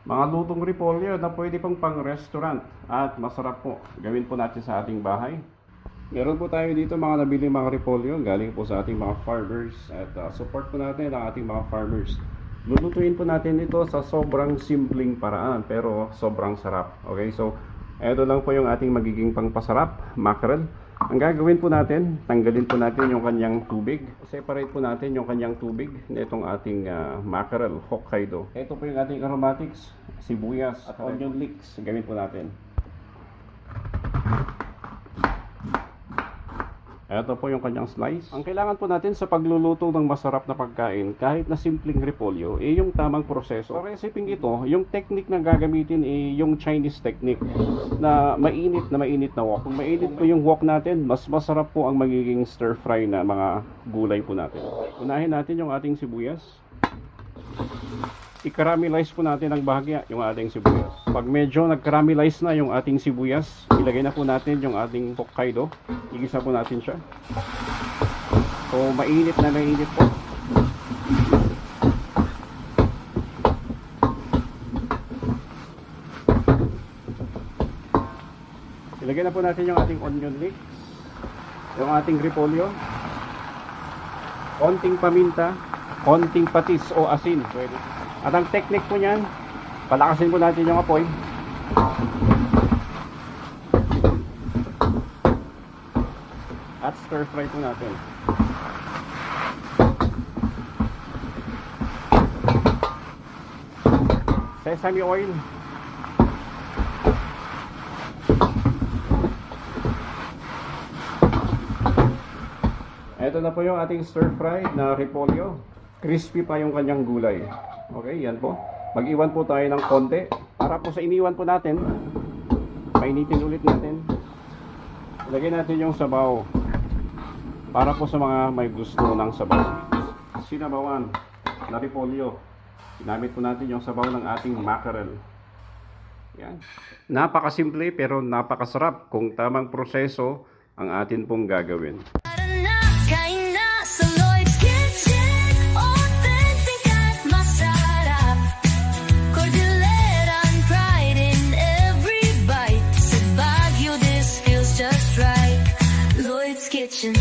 Mga lutong repolyo na pwede pang pang-restaurant at masarap po. Gawin po natin sa ating bahay. Meron po tayo dito mga nabili mga repolyo galing po sa ating mga farmers at support po natin ang ating mga farmers. Lulutuin po natin ito sa sobrang simpleng paraan pero sobrang sarap. Okay, so ito lang po yung ating magiging pangpasarap, mackerel. Ang gagawin po natin, tanggalin po natin yung kanyang tubig. Separate po natin yung kanyang tubig nitong ating mackerel, Hokkaido. Ito po yung ating aromatics, sibuyas at onion leeks. Gawin po natin. Ito po yung kanyang slice. Ang kailangan po natin sa pagluluto ng masarap na pagkain, kahit na simpleng repolyo, yung tamang proseso. Sa recipe ito, yung technique na gagamitin yung Chinese technique na mainit na wok. Kung mainit po yung wok natin, mas masarap po ang magiging stir fry na mga gulay po natin. Unahin natin yung ating sibuyas. I-caramelize po natin ng bahagya yung ating sibuyas. Pag medyo nag-caramelize na yung ating sibuyas, ilagay na po natin yung ating Hokkaido. Igisa po natin siya. So mainit po. Ilagay na po natin yung ating onion leeks, yung ating repolyo, konting paminta, konting patis o asin. Pwede. At ang technique po niyan, palakasin po natin yung apoy. At stir fry po natin. Sesame oil. Ito na po yung ating stir fry na repolyo. Crispy pa yung kanyang gulay. Okay, yan po. Mag-iwan po tayo ng konti. Para po sa iniwan po natin, painitin ulit natin. Ilagay natin yung sabaw. Para po sa mga may gusto ng sabaw. Sinabawan na repolyo. Ginamit po natin yung sabaw ng ating mackerel. Yan. Napakasimple pero napakasarap kung tamang proseso ang atin pong gagawin. Kitchen.